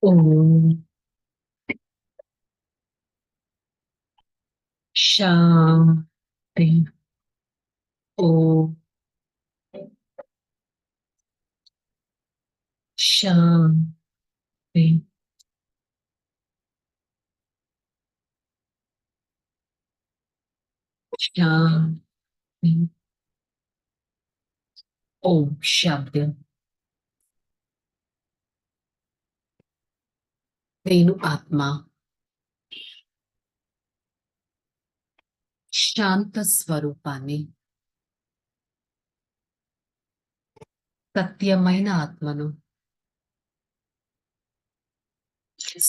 ఓం శాంతి. ఓం శాంతి. శాంతి. ఓం శాంతి. నేను ఆత్మ శాంత స్వరూపాన్ని, సత్యమైన ఆత్మను,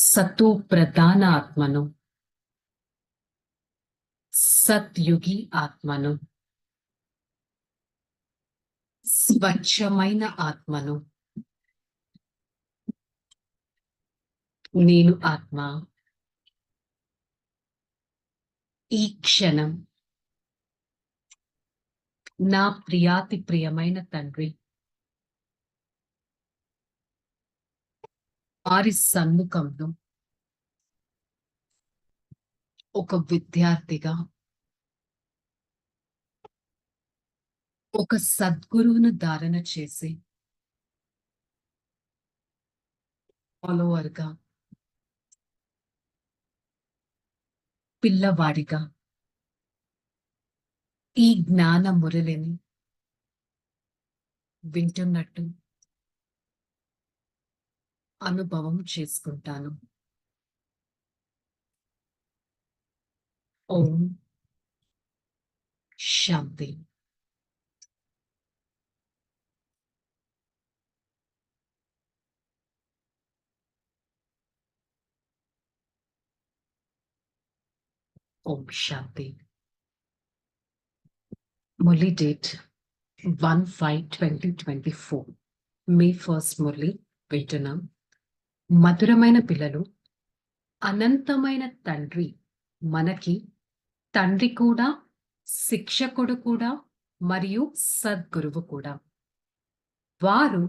సతో ప్రధాన ఆత్మను, సత్యుగి ఆత్మను, స్వచ్ఛమైన ఆత్మను. నేను ఆత్మ ఈ క్షణం నా ప్రియాతి ప్రియమైన తండ్రి వారి సన్ముఖంలో ఒక విద్యార్థిగా, ఒక సద్గురువును ధారణ చేసి ఫాలోవర్గా, పిల్లవాడిగా ఈ జ్ఞాన మురళిని వింటున్నట్టు అనుభవం చేసుకుంటాను. ఓం శాంతి. ఓం శాంతి. మురళి డేట్ 1/5/2024. మే 1 మురళి వింటున్నాం. మధురమైన పిల్లలు, అనంతమైన తండ్రి మనకి తండ్రి కూడా, శిక్షకుడు కూడా, మరియు సద్గురువు కూడా. వారు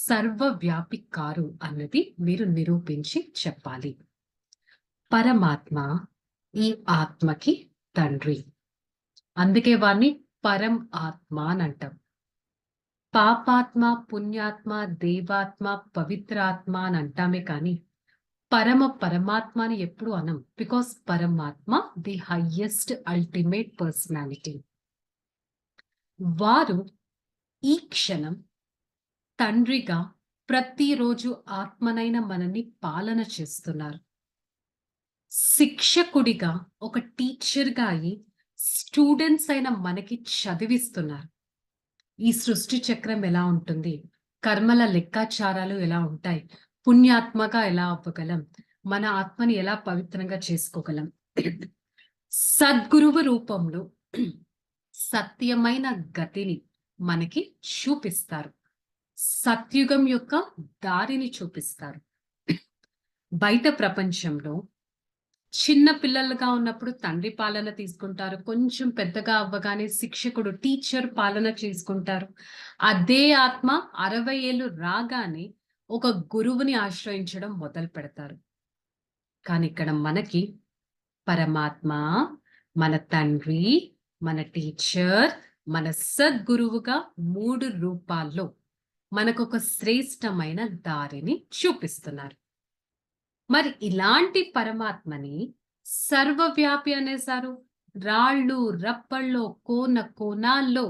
సర్వవ్యాపి కారు అన్నది మీరు నిరూపించి చెప్పాలి. పరమాత్మ ఈ ఆత్మకి తండ్రి, అందుకే వారిని పరం ఆత్మ అని అంటాం. పాపాత్మ, పుణ్యాత్మ, దేవాత్మ, పవిత్రాత్మ అని అంటామే కానీ పరమాత్మ అని ఎప్పుడు అనం. బికాస్ పరమాత్మ ది హైయెస్ట్ అల్టిమేట్ పర్సనాలిటీ. వారు ఈ క్షణం తండ్రిగా ప్రతిరోజు ఆత్మనైన మనని పాలన చేస్తున్నారు. శిక్షకుడిగా, ఒక టీచర్గా అయి స్టూడెంట్స్ అయిన మనకి చదివిస్తున్నారు. ఈ సృష్టి చక్రం ఎలా ఉంటుంది, కర్మల లెక్కాచారాలు ఎలా ఉంటాయి, పుణ్యాత్మగా ఎలా అవ్వగలం, మన ఆత్మని ఎలా పవిత్రంగా చేసుకోగలం. సద్గురువు రూపంలో సత్యమైన గతిని మనకి చూపిస్తారు. సత్యుగం యొక్క దారిని చూపిస్తారు. బయట ప్రపంచంలో చిన్న పిల్లలుగా ఉన్నప్పుడు తండ్రి పాలన తీసుకుంటారు. కొంచెం పెద్దగా అవ్వగానే శిక్షకుడు, టీచర్ పాలన చేసుకుంటారు. అదే ఆత్మ 60 ఏళ్ళు రాగానే ఒక గురువుని ఆశ్రయించడం మొదలు పెడతారు. కానీ ఇక్కడ మనకి పరమాత్మ, మన తండ్రి, మన టీచర్, మన సద్గురువుగా 3 రూపాల్లో మనకొక శ్రేష్టమైన దారిని చూపిస్తున్నారు. మరి ఇలాంటి పరమాత్మని సర్వవ్యాపి అనేసారు. రాళ్ళు రప్పల్లో, కోన కోనాల్లో,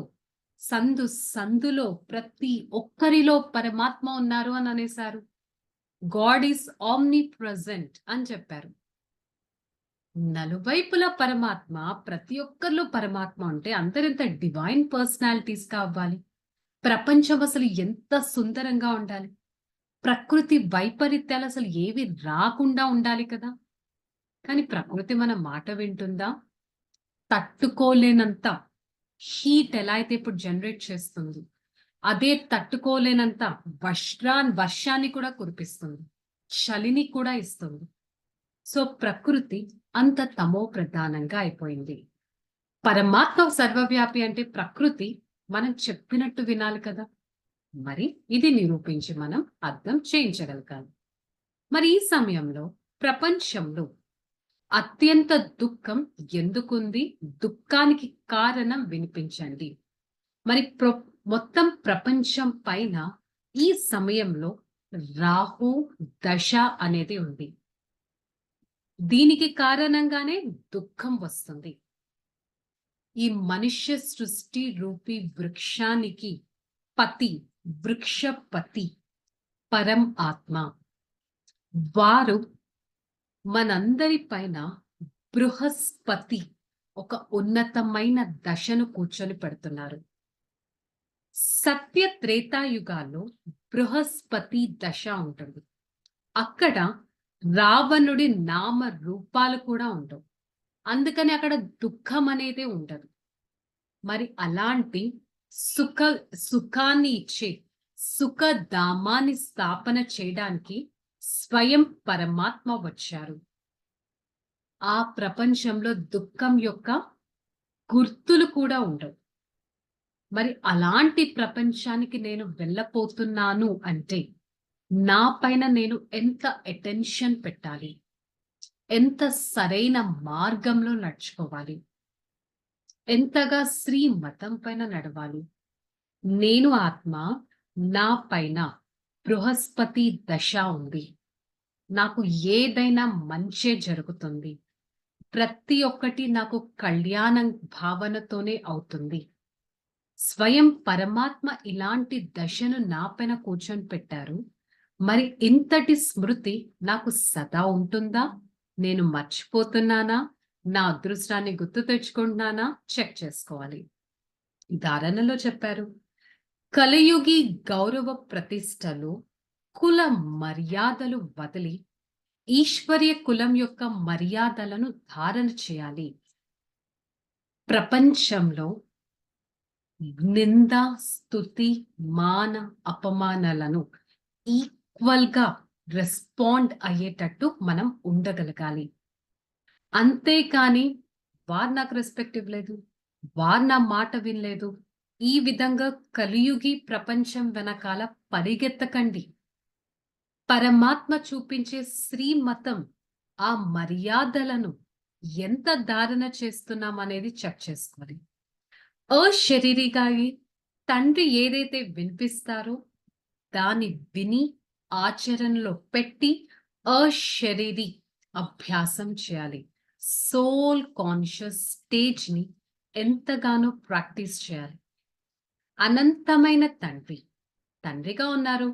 సందు సందులో ప్రతి ఒక్కరిలో పరమాత్మ ఉన్నారు అని అనేసారు. గాడ్ ఈస్ ఆమ్ని ప్రెజెంట్ అని చెప్పారు. నలువైపుల పరమాత్మ, ప్రతి ఒక్కరిలో పరమాత్మ ఉంటే అందరింత డివైన్ పర్సనాలిటీస్ గా అవ్వాలి. ప్రపంచం అసలు ఎంత సుందరంగా ఉండాలి. ప్రకృతి వైపరీత్యాలు అసలు ఏవి రాకుండా ఉండాలి కదా. కానీ ప్రకృతి మన మాట వింటుందా? తట్టుకోలేనంత హీట్ ఎలా అయితే ఇప్పుడు జనరేట్ చేస్తుంది, అదే తట్టుకోలేనంత వర్షాన్ని కూడా కురిపిస్తుంది, చలిని కూడా ఇస్తుంది. సో ప్రకృతి అంత తమో ప్రధానంగా అయిపోయింది. పరమాత్మ సర్వవ్యాపి అంటే ప్రకృతి మనం చెప్పినట్టు వినాలి కదా. మరి ఇది నిరూపించి మనం అర్థం చేయించగలగాలి. మరి ఈ సమయంలో ప్రపంచంలో అత్యంత దుఃఖం ఎందుకుంది? దుఃఖానికి కారణం వినిపించండి. మరి మొత్తం ప్రపంచం పైన ఈ సమయంలో రాహు దశ అనేది ఉంది. దీనికి కారణంగానే దుఃఖం వస్తుంది. ఈ మనుష్య సృష్టి రూపీ వృక్షానికి పతి, వృక్షపతి పరం ఆత్మ. వారు మనందరి పైన బృహస్పతి ఒక ఉన్నతమైన దశను కూర్చొని పెడుతున్నారు. సత్య త్రేతాయుగాల్లో బృహస్పతి దశ ఉంటుంది. అక్కడ రావణుడి నామ రూపాలు కూడా ఉండవు. అందుకని అక్కడ దుఃఖం అనేది ఉండదు. మరి అలాంటి సుఖాన్ని ఇచ్చే సుఖధామాన్ని స్థాపన చేయడానికి స్వయం పరమాత్మ వచ్చారు. ఆ ప్రపంచంలో దుఃఖం యొక్క గుర్తులు కూడా ఉండవు. మరి అలాంటి ప్రపంచానికి నేను వెళ్ళపోతున్నాను అంటే నా పైన నేను ఎంత అటెన్షన్ పెట్టాలి, ఎంత సరైన మార్గంలో నడుచుకోవాలి, ఎంతగా శ్రీ మతం పైన నడవాలి. నేను ఆత్మ, నా పైన బృహస్పతి దశ ఉంది. నాకు ఏదైనా మంచే జరుగుతుంది. ప్రతి ఒక్కటి నాకు కళ్యాణం భావనతోనే అవుతుంది. స్వయం పరమాత్మ ఇలాంటి దశను నా పైన కూర్చొని పెట్టారు. మరి ఇంతటి స్మృతి నాకు సదా ఉంటుందా? నేను మర్చిపోతున్నానా? నా అదృష్టాన్ని గుర్తు తెచ్చుకుంటున్నానా? చెక్ చేసుకోవాలి. ధారణలో చెప్పారు, కలియుగి గౌరవ ప్రతిష్టలు, కుల మర్యాదలు వదిలి ఈశ్వర్య కులం యొక్క మర్యాదలను ధారణ చేయాలి. ప్రపంచంలో నింద, స్తుతి, మాన, అపమానాలను ఈక్వల్ గా రెస్పాండ్ అయ్యేటట్టు మనం ఉండగలగాలి. అంతేకాని వారు నాకు రెస్పెక్ట్ ఇవ్వలేదు, వారు నా మాట వినలేదు, ఈ విధంగా కలియుగి ప్రపంచం వెనకాల పరిగెత్తకండి. పరమాత్మ చూపించే శ్రీమతం ఆ మర్యాదలను ఎంత ధారణ చేస్తున్నాం అనేది చెక్ చేసుకోవాలి. అశరీరిగా తండ్రి ఏదైతే వినిపిస్తారో దాన్ని విని ఆచరణలో పెట్టి అశరీరి అభ్యాసం చేయాలి. సోల్ కాన్షియస్ స్టేజ్ ని ఎంతగానో ప్రాక్టీస్ చేయాలి. అనంతమైన తండ్రిగా ఉన్నారు,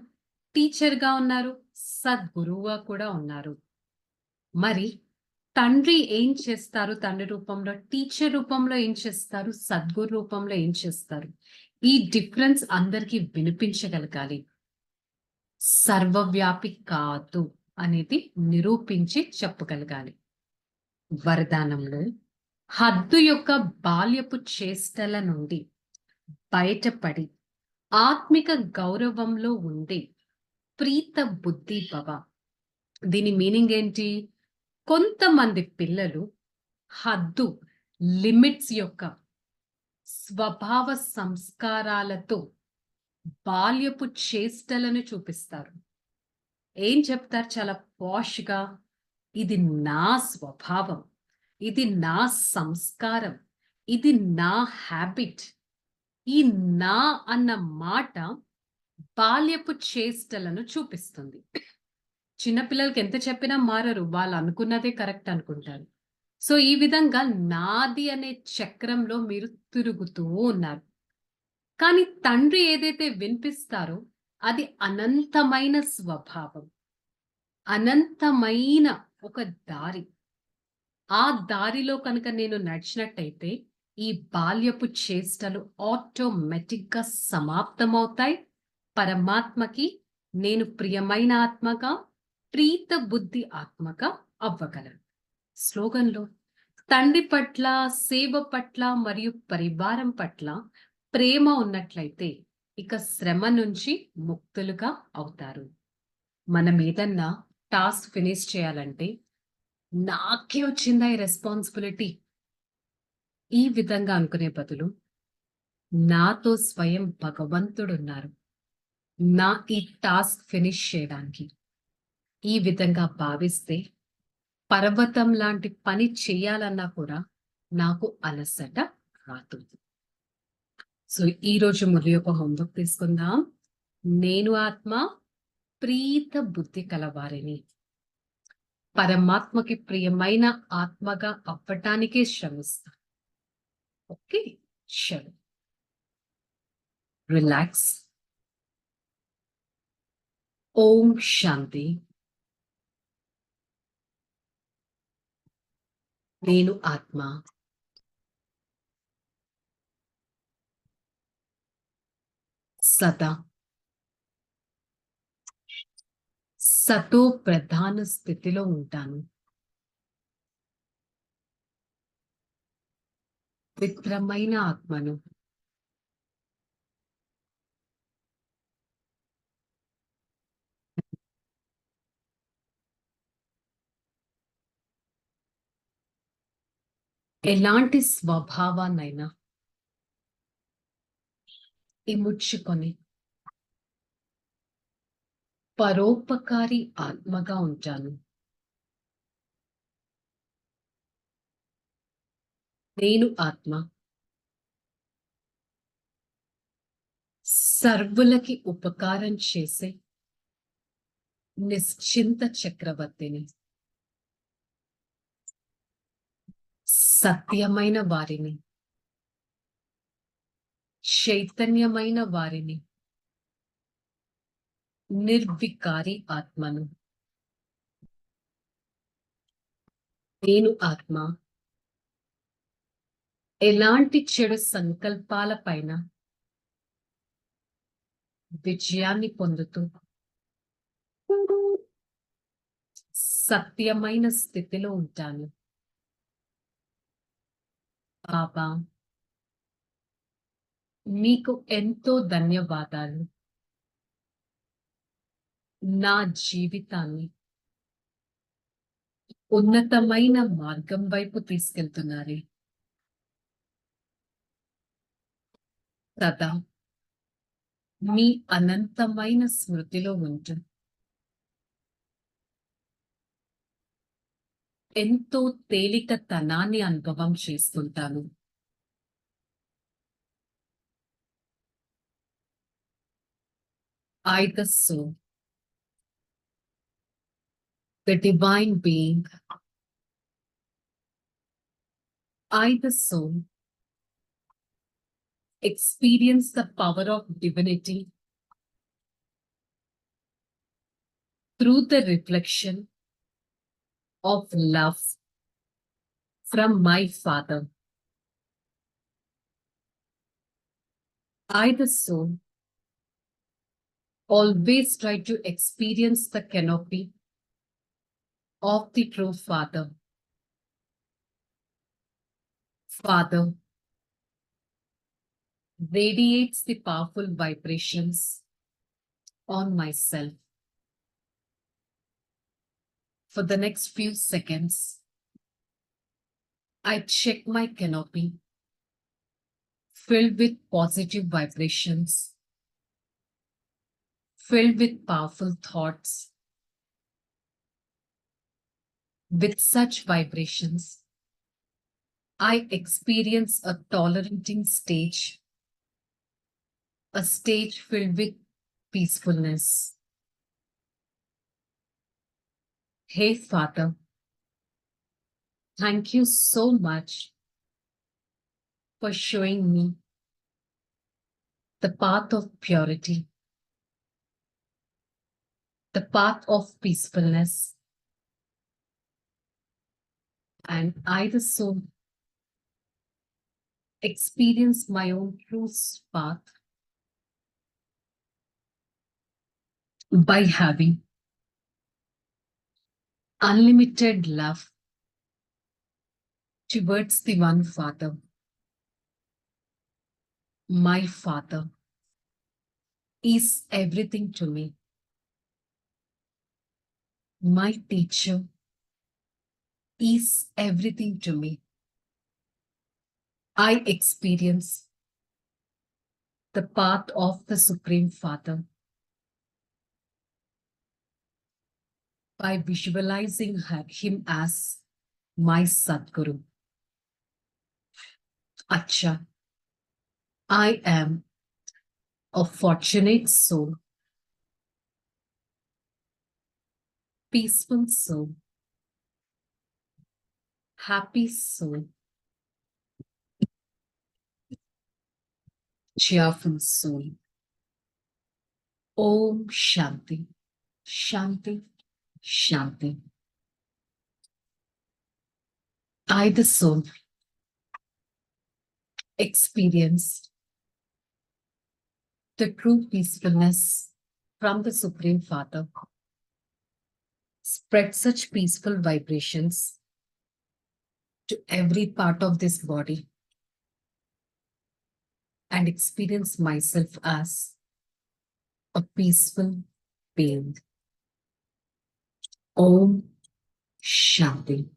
టీచర్గా ఉన్నారు, సద్గురువుగా కూడా ఉన్నారు. మరి తండ్రి ఏం చేస్తారు? తండ్రి రూపంలో, టీచర్ రూపంలో ఏం చేస్తారు? సద్గురు రూపంలో ఏం చేస్తారు? ఈ డిఫరెన్స్ అందరికీ వినిపించగలగాలి. సర్వవ్యాపి కాదు అనేది నిరూపించి చెప్పగలగాలి. వరదానంలో హద్దు యొక్క బాల్యపు చేష్టల నుండి బయటపడి ఆత్మిక గౌరవంలో ఉండే ప్రీత బుద్ధి భవ. దీని మీనింగ్ ఏంటి? కొంతమంది పిల్లలు హద్దు, లిమిట్స్ యొక్క స్వభావ సంస్కారాలతో బాల్యపు చేష్టలను చూపిస్తారు. ఏం చెప్తారు? చాలా పాష్గా, ఇది నా స్వభావం, ఇది నా సంస్కారం, ఇది నా హ్యాబిట్. ఈ నా అన్న మాట బాల్యపు చేష్టలను చూపిస్తుంది. చిన్నపిల్లలకి ఎంత చెప్పినా మారరు, వాళ్ళు అనుకున్నదే కరెక్ట్ అనుకుంటారు. సో ఈ విధంగా నాది అనే చక్రంలో మీరు తిరుగుతూ ఉన్నారు. కానీ తండ్రి ఏదైతే వినిపిస్తారో అది అనంతమైన స్వభావం, అనంతమైన ఒక దారి. ఆ దారిలో కనుక నేను నడిచినట్టయితే ఈ బాల్యపు చేష్టలు ఆటోమేటిక్ గా సమాప్తమవుతాయి. పరమాత్మకి నేను ప్రియమైన ఆత్మగా, ప్రీత బుద్ధి ఆత్మగా అవ్వగలను. స్లోగన్లో తండ్రి పట్ల, సేవ పట్ల మరియు పరివారం పట్ల ప్రేమ ఉన్నట్లయితే ఇక శ్రమ నుంచి ముక్తులుగా అవుతారు. మనం ఏదన్నా టాస్క్ ఫినిష్ చేయాలంటే నాకే వచ్చిందా ఈ రెస్పాన్సిబిలిటీ, ఈ విధంగా అనుకునే బదులు నాతో స్వయం భగవంతుడు ఉన్నారు నా ఈ టాస్క్ ఫినిష్ చేయడానికి. ఈ విధంగా భావిస్తే పర్వతం లాంటి పని చేయాలన్నా కూడా నాకు అలసట రాదు. సో ఈరోజు మురళి యొక్క హోంవర్క్ తీసుకుందాం. నేను ఆత్మ ప్రీత బుద్ధి కలవారిని. పరమాత్మకి ప్రియమైన ఆత్మగా అవ్వటానికే శ్రమిస్తా. ఓకే, చలో రిలాక్స్. ఓం శాంతి. నేను ఆత్మ సదా సతో ప్రధాన స్థితిలో ఉంటాను. పవిత్రమైన ఆత్మను. ఎలాంటి స్వభావాన్నైనా ఇముడ్చుకొని పరోపకారి ఆత్మగా ఉంటాను. నేను ఆత్మ సర్వులకి ఉపకారం చేసే నిశ్చింత చక్రవర్తిని. సత్యమైన వారిని, చైతన్యమైన వారిని, నిర్వికారి ఆత్మను. నేను ఆత్మ ఎలాంటి చెడు సంకల్పాల పైన విజయాన్ని పొందుతూ సత్యమైన స్థితిలో ఉంటాను. బాబా, మీకు ఎంతో ధన్యవాదాలు. నా జీవితాన్ని ఉన్నతమైన మార్గం వైపు తీసుకెళ్తున్నారు. సదా మీ అనంతమైన స్మృతిలో ఉంటూ ఎంతో తేలికతనాన్ని అనుభవం చేసుకుంటాను. I, the soul, the divine being, I, the soul, experience the power of divinity through the reflection of love from my Father. I, the soul, always try to experience the canopy of the true Father. Father radiates the powerful vibrations on myself. For the next few seconds, I check my canopy filled with positive vibrations, filled with powerful thoughts. With such vibrations, I experience a tolerating stage, a stage filled with peacefulness. Hey Father, thank you so much for showing me the path of purity, the path of peacefulness, and I, the soul, experience my own true path by having unlimited love towards the one Father. My Father is everything to me. My teacher is everything to me. I experience the path of the Supreme Father. by visualizing him as my Sadguru. Acha, I am a fortunate soul, peaceful soul, happy soul, cheerful soul. Om Shanti, Shanti, Shanti. I, the soul, experience the true peacefulness from the Supreme Father. Spread such peaceful vibrations to every part of this body and experience myself as a peaceful being. Om Shanti.